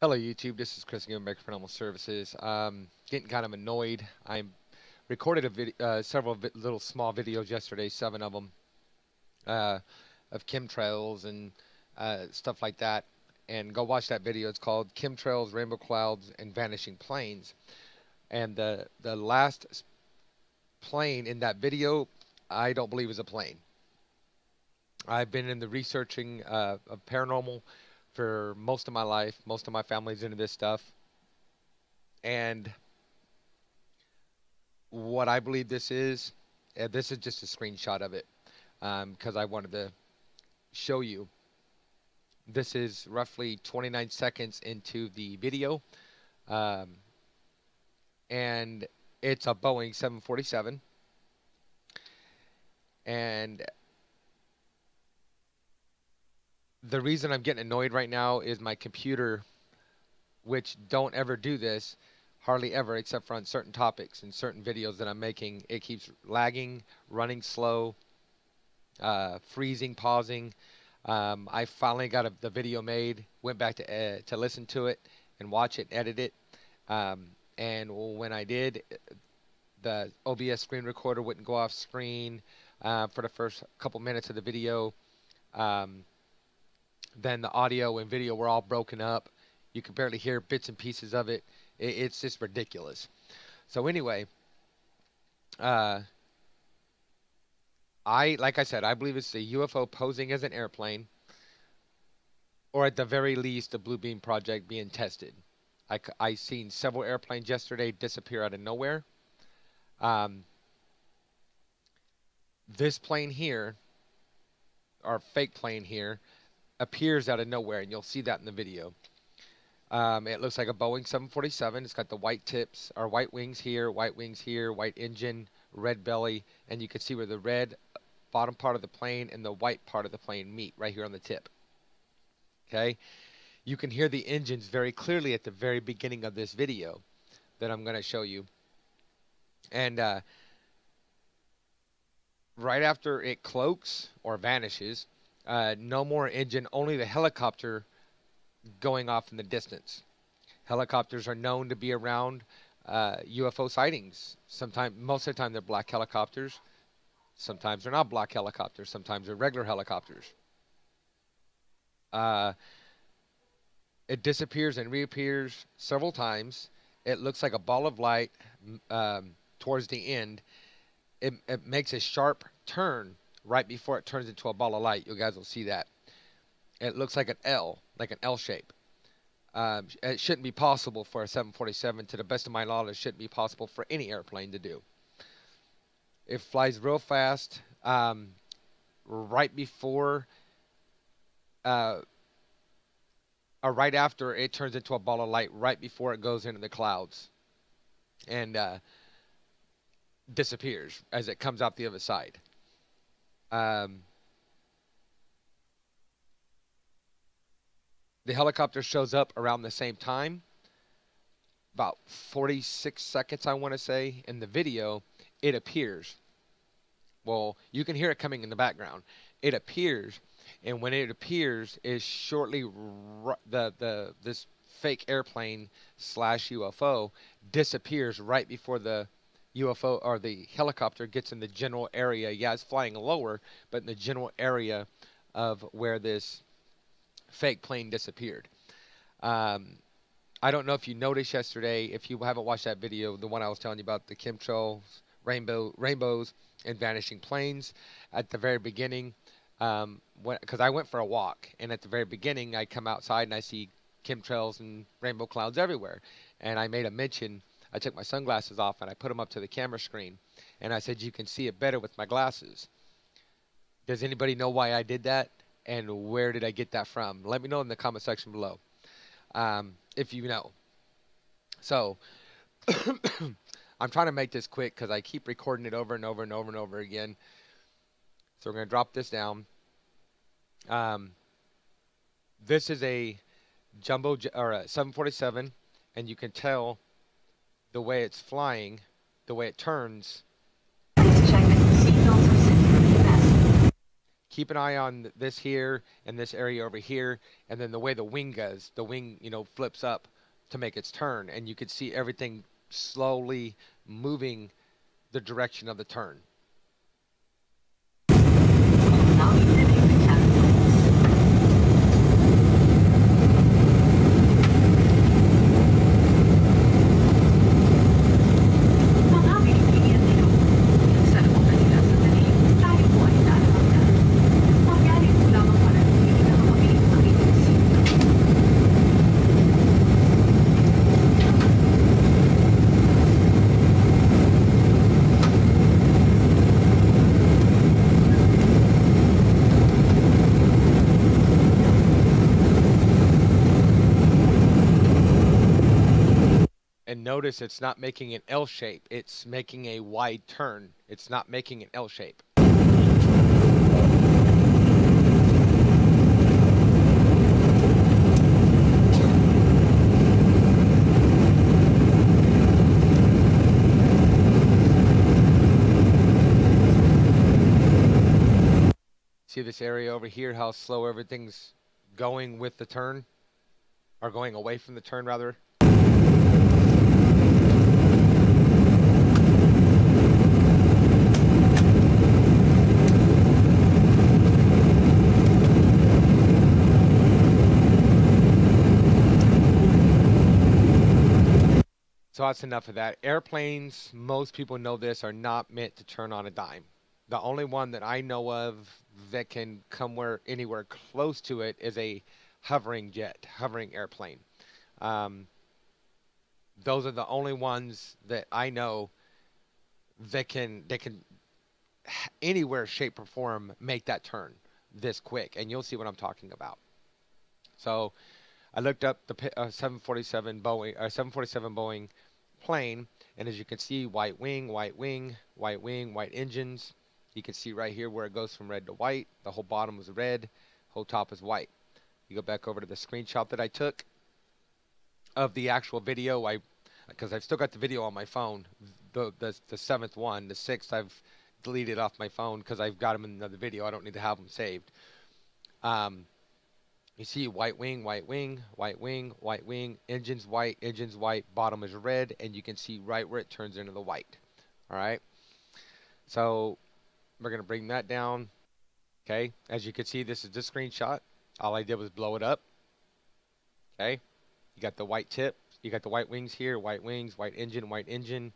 Hello YouTube, this is Chris again, Maker Paranormal Services. Getting kind of annoyed. I recorded several little small videos yesterday, 7 of them, uh, of chemtrails and stuff like that. And go watch that video. It's called Chemtrails, Rainbow Clouds, and Vanishing Planes. And the last plane in that video, I don't believe is a plane. I've been in the researching of paranormal for most of my life. Most of my family's into this stuff. And what I believe this is just a screenshot of it because I wanted to show you. This is roughly 29 seconds into the video, um, and it's a Boeing 747. And the reason I'm getting annoyed right now is my computer, which don't ever do this, hardly ever, except for on certain topics and certain videos that I'm making. It keeps lagging, running slow, freezing, pausing. I finally got the video made, went back to listen to it and watch it, edit it. And when I did, the OBS screen recorder wouldn't go off screen for the first couple minutes of the video. Then the audio and video were all broken up. You could barely hear bits and pieces of it. It's just ridiculous. So anyway, like I said, I believe it's a UFO posing as an airplane, or at the very least, a blue beam project being tested. I seen several airplanes yesterday disappear out of nowhere. This plane here, or fake plane here, appears out of nowhere, and you'll see that in the video. It looks like a Boeing 747. It's got the white tips, or white wings here, white engine, red belly, and you can see where the red bottom part of the plane and the white part of the plane meet right here on the tip. Okay? You can hear the engines very clearly at the very beginning of this video that I'm going to show you. And right after it cloaks or vanishes, no more engine, only the helicopter going off in the distance. Helicopters are known to be around UFO sightings. Most of the time they're black helicopters. Sometimes they're not black helicopters. Sometimes they're regular helicopters. It disappears and reappears several times. It looks like a ball of light towards the end. It makes a sharp turn right before it turns into a ball of light. You guys will see that. It looks like an L shape. It shouldn't be possible for a 747. To the best of my knowledge, it shouldn't be possible for any airplane to do. It flies real fast. Right before, or right after it turns into a ball of light, right before it goes into the clouds, and disappears as it comes out the other side. The helicopter shows up around the same time, about 46 seconds, I want to say. In the video, it appears. Well, you can hear it coming in the background. It appears, and when it appears, is shortly this fake airplane slash UFO disappears right before the UFO or the helicopter gets in the general area. Yeah, it's flying lower, but in the general area of where this fake plane disappeared. I don't know if you noticed yesterday, if you haven't watched that video, the one I was telling you about, the chemtrails, rainbows, and vanishing planes. At the very beginning, because I went for a walk, and at the very beginning, I come outside and I see chemtrails and rainbow clouds everywhere. And I made a mention. I took my sunglasses off and I put them up to the camera screen, and I said, you can see it better with my glasses. Does anybody know why I did that? And where did I get that from? Let me know in the comment section below, if you know. So, I'm trying to make this quick because I keep recording it over and over and over and over again. So we're going to drop this down. This is a jumbo or a 747, and you can tell the way it's flying, the way it turns. keep an eye on this here and this area over here, and then the way the wing goes, the wing, flips up to make its turn, and you can see everything slowly moving the direction of the turn. And notice it's not making an L shape, it's making a wide turn. It's not making an L shape. See this area over here, how slow everything's going with the turn? Or going away from the turn, rather. So that's enough of that. Airplanes, most people know this, are not meant to turn on a dime. The only one that I know of that can come anywhere close to it is a hovering airplane. Those are the only ones that I know that can anywhere, shape, or form make that turn this quick, and you'll see what I'm talking about. So I looked up the 747 Boeing plane, and as you can see, white wing, white wing, white wing, white engines. You can see right here where it goes from red to white. The whole bottom is red, whole top is white. You go back over to the screenshot that I took of the actual video, because I've still got the video on my phone. The seventh one, the sixth I've deleted off my phone because I've got them in another video. I don't need to have them saved. You see white wing, white wing, white wing, white wing, engine's white, bottom is red, and you can see right where it turns into the white. All right. So we're going to bring that down. Okay. As you can see, this is the screenshot. All I did was blow it up. Okay. You got the white tip. You got the white wings here, white wings, white engine, white engine.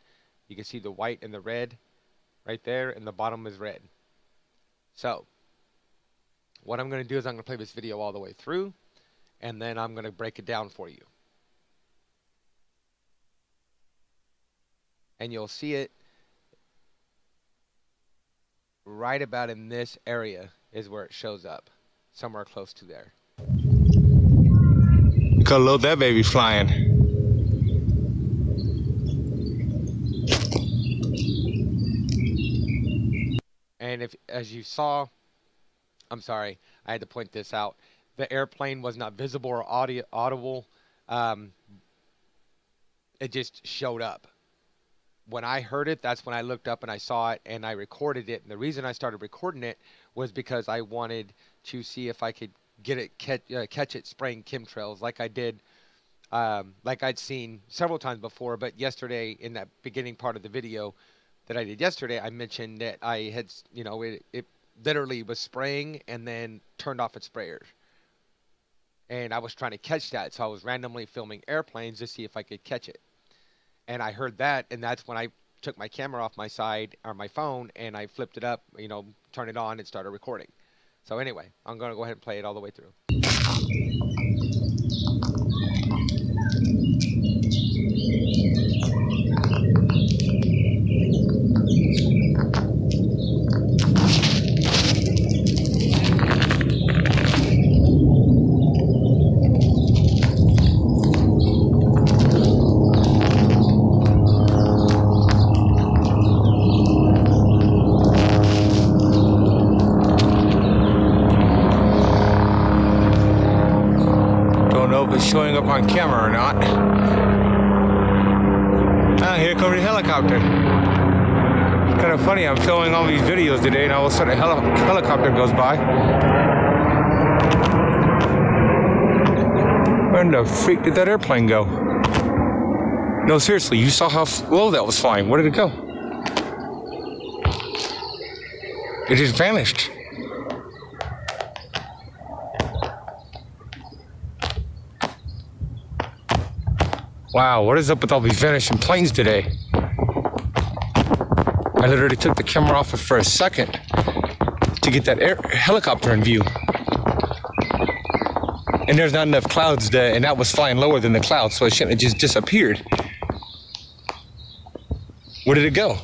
You can see the white and the red right there, and the bottom is red. So what I'm going to do is I'm going to play this video all the way through, and then I'm going to break it down for you. And you'll see it right about in this area is where it shows up, somewhere close to there. Gotta load that baby flying. And as you saw, I'm sorry, I had to point this out. The airplane was not visible or audible. It just showed up. When I heard it, that's when I looked up and I saw it and I recorded it. And the reason I started recording it was because I wanted to see if I could catch it spraying chemtrails like I did, like I'd seen several times before. But yesterday, in that beginning part of the video that I did yesterday, I mentioned that I had, it literally was spraying and then turned off its sprayers. And I was trying to catch that, so I was randomly filming airplanes to see if I could catch it. And I heard that, and that's when I took my camera off my side, or my phone, and I flipped it up, turned it on, and started recording. So anyway, I'm going to go ahead and play it all the way through. Showing up on camera or not. Ah, here comes the helicopter. Kind of funny, I'm filming all these videos today and all of a sudden a helicopter goes by. Where in the freak did that airplane go? No, seriously, you saw how low that was flying. Where did it go? It just vanished. Wow, what is up with all these vanishing planes today? I literally took the camera off it for a second to get that helicopter in view. And there's not enough clouds there, and that was flying lower than the clouds, so it shouldn't have just disappeared. Where did it go?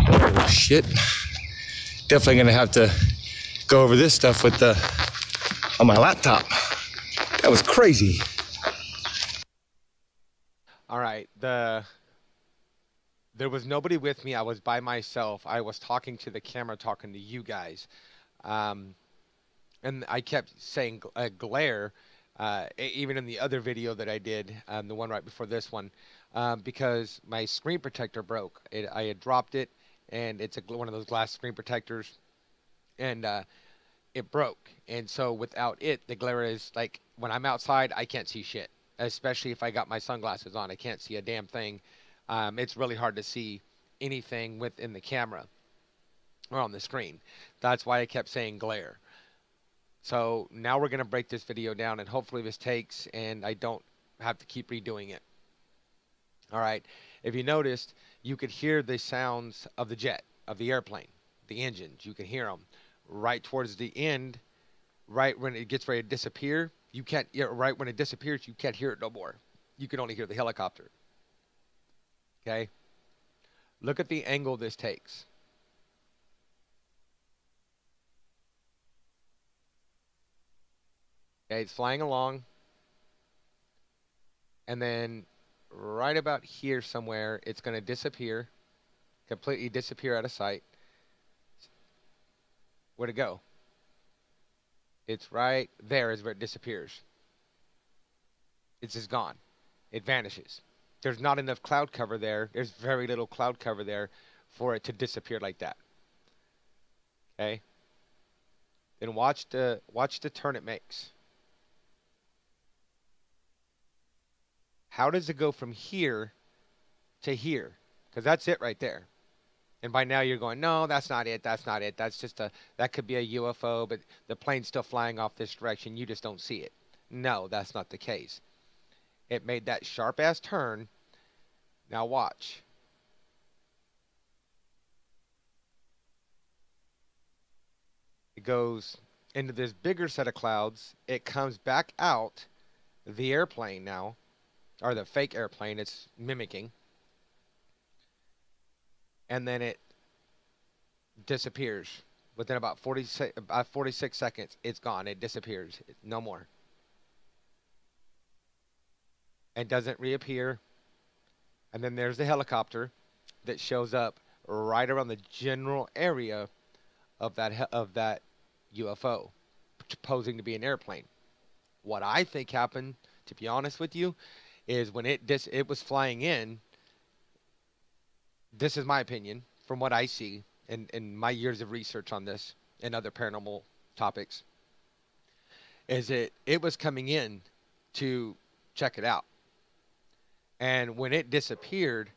Oh, shit. Definitely gonna have to go over this stuff with on my laptop. That was crazy. All right, there was nobody with me. I was by myself. I was talking to the camera, talking to you guys, and I kept saying glare, even in the other video that I did, the one right before this one, because my screen protector broke. I had dropped it, and it's one of those glass screen protectors, and it broke. And so without it, the glare is like when I'm outside, I can't see shit. Especially if I got my sunglasses on, I can't see a damn thing. It's really hard to see anything within the camera or on the screen. That's why I kept saying glare. So now we're going to break this video down, and hopefully this takes and I don't have to keep redoing it. All right. If you noticed, you could hear the sounds of the jet, of the airplane, the engines. You can hear them right towards the end, right when it gets ready to disappear. You can't, right when it disappears, you can't hear it no more. You can only hear the helicopter. Okay? Look at the angle this takes. Okay, it's flying along. And then right about here somewhere, it's going to disappear. Completely disappear out of sight. Where'd it go? It's right there is where it disappears. It's just gone. It vanishes. There's not enough cloud cover there. There's very little cloud cover there for it to disappear like that. Okay? Then watch the turn it makes. How does it go from here to here? Because that's it right there. And by now you're going, no, that's not it. That's not it. That's just that could be a UFO, but the plane's still flying off this direction. You just don't see it. No, that's not the case. It made that sharp ass turn. Now watch. It goes into this bigger set of clouds. It comes back out the airplane now, or the fake airplane it's mimicking. And then it disappears. Within about 46 seconds, it's gone. It disappears. No more. And doesn't reappear. And then there's the helicopter that shows up right around the general area of that UFO, posing to be an airplane. What I think happened, to be honest with you, is when it was flying in. This is my opinion from what I see in my years of research on this and other paranormal topics, is it was coming in to check it out. And when it disappeared,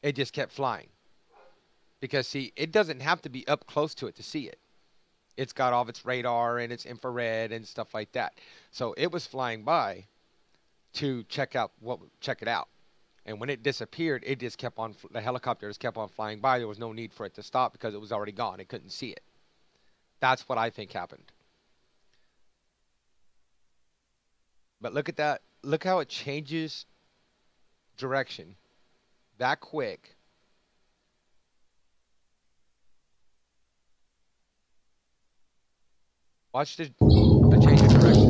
it just kept flying. Because, see, it doesn't have to be up close to it to see it. It's got all of its radar and its infrared and stuff like that. So it was flying by to check it out. And when it disappeared, it just kept on, the helicopter just kept on flying by. There was no need for it to stop because it was already gone. It couldn't see it. That's what I think happened. But look at that. Look how it changes direction that quick. Watch the change of direction.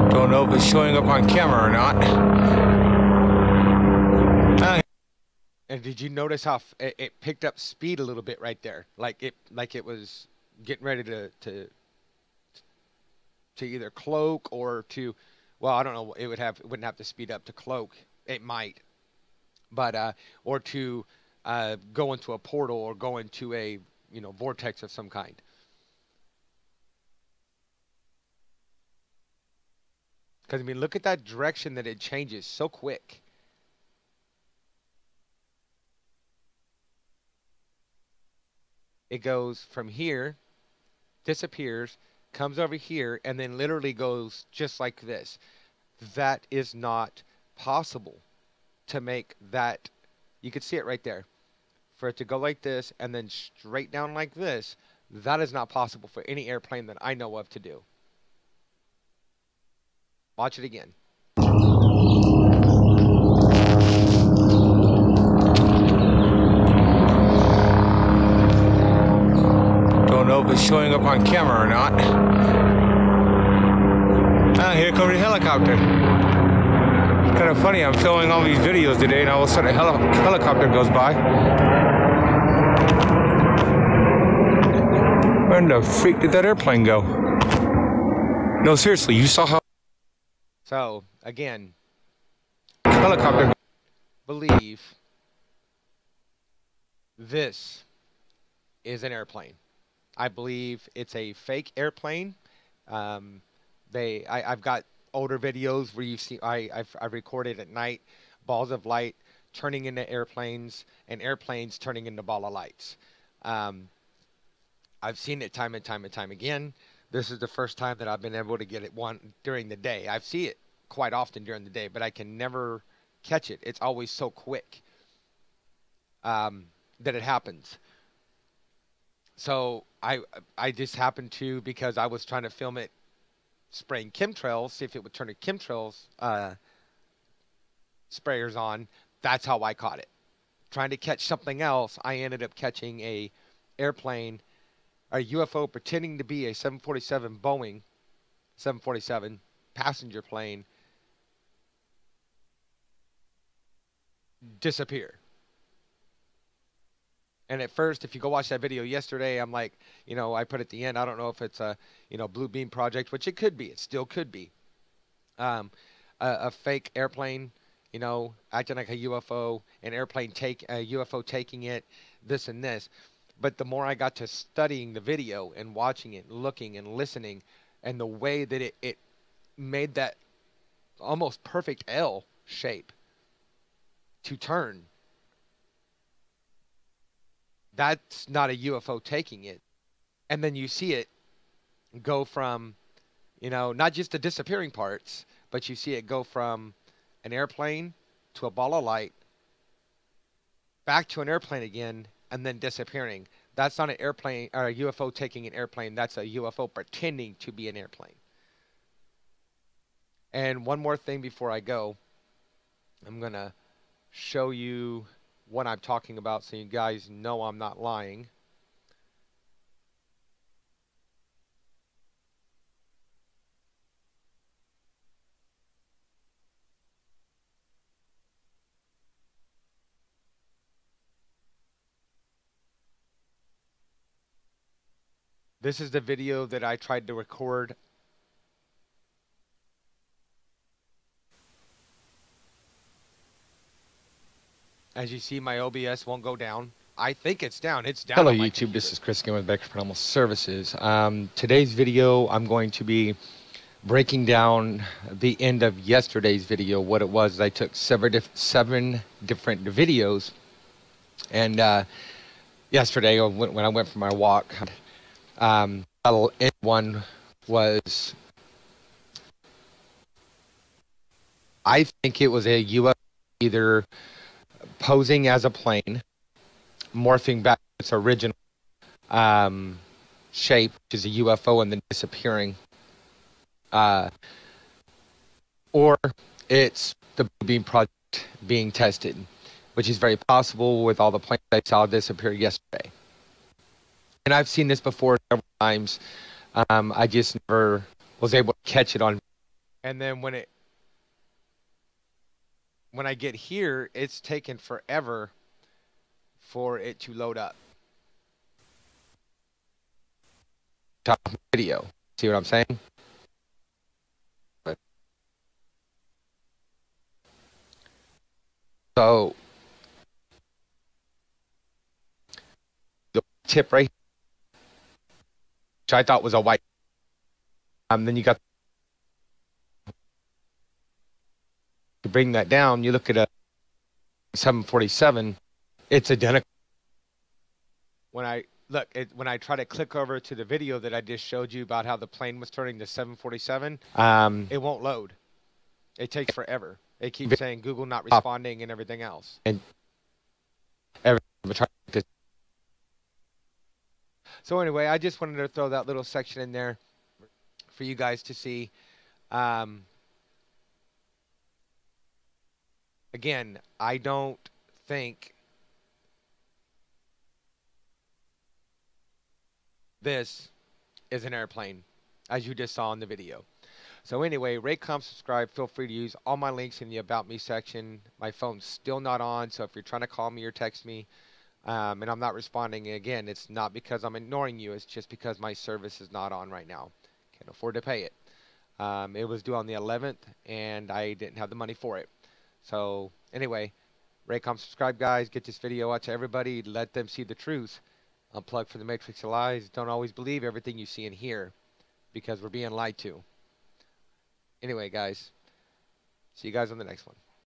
Don't know if it's showing up on camera or not. And did you notice how it picked up speed a little bit right there? Like it was getting ready to either cloak or to, well, I don't know. It wouldn't have to speed up to cloak. It might, but or to go into a portal or go into a vortex of some kind. Because I mean, look at that direction that it changes so quick. It goes from here, disappears, comes over here, and then literally goes just like this. That is not possible to make that. You could see it right there. For it to go like this and then straight down like this, that is not possible for any airplane that I know of to do. Watch it again. Don't know if it's showing up on camera or not. Ah, here comes the helicopter. It's kind of funny, I'm filming all these videos today and all of a sudden a helicopter goes by. Where in the freak did that airplane go? No, seriously, you saw how... So, again, Helicopter... believe this is an airplane. I believe it's a fake airplane. I've got older videos where you see I've recorded at night balls of light turning into airplanes and airplanes turning into ball of lights. I've seen it time and time and time again. This is the first time that I've been able to get it one during the day. I see it quite often during the day, but I can never catch it. It's always so quick that it happens. So I just happened to, because I was trying to film it spraying chemtrails, see if it would turn the chemtrails sprayers on. That's how I caught it. Trying to catch something else, I ended up catching a airplane, a UFO pretending to be a 747 Boeing 747 passenger plane disappear. And at first, if you go watch that video yesterday, I'm like, I put at the end, I don't know if it's a, blue beam project, which it could be. It still could be. A fake airplane, acting like a UFO, an airplane a UFO taking it, this and this. But the more I got to studying the video and watching it, looking and listening, and the way that it made that almost perfect L shape to turn, that's not a UFO taking it. And then you see it go from, not just the disappearing parts, but you see it go from an airplane to a ball of light, back to an airplane again, and then disappearing. That's not an airplane or a UFO taking an airplane. That's a UFO pretending to be an airplane. And one more thing before I go, I'm going to show you what I'm talking about so you guys know I'm not lying. This is the video that I tried to record. As you see, my OBS won't go down. I think it's down. It's down. Hello on my YouTube, computer. this is Chris again with Becker Paranormal Services. Today's video, I'm going to be breaking down the end of yesterday's video. What it was, I took seven different videos, and yesterday when I went for my walk, one was, I think it was a UFO either posing as a plane, morphing back to its original shape, which is a UFO, and then disappearing. Or it's the Blue Beam project being tested, which is very possible with all the planes I saw disappear yesterday. And I've seen this before several times. I just never was able to catch it on. And then when I get here, it's taken forever for it to load up. Top video. See what I'm saying? So the tip right here, which I thought was a white. Then you got to bring that down. You look at a 747. It's identical. When I look, when I try to click over to the video that I just showed you about how the plane was turning to 747, it won't load. It takes forever. It keeps saying Google not responding and everything else. And So anyway, I just wanted to throw that little section in there for you guys to see. Again, I don't think this is an airplane, as you just saw in the video. So anyway, rate, comment, subscribe. Feel free to use all my links in the About Me section. My phone's still not on, so if you're trying to call me or text me, and I'm not responding, again, it's not because I'm ignoring you. It's just because my service is not on right now. Can't afford to pay it. It was due on the 11th, and I didn't have the money for it. So anyway, rate, comment, subscribe, guys. Get this video out to everybody. Let them see the truth. Unplug from the matrix of lies. Don't always believe everything you see and hear, because we're being lied to. Anyway, guys, see you guys on the next one.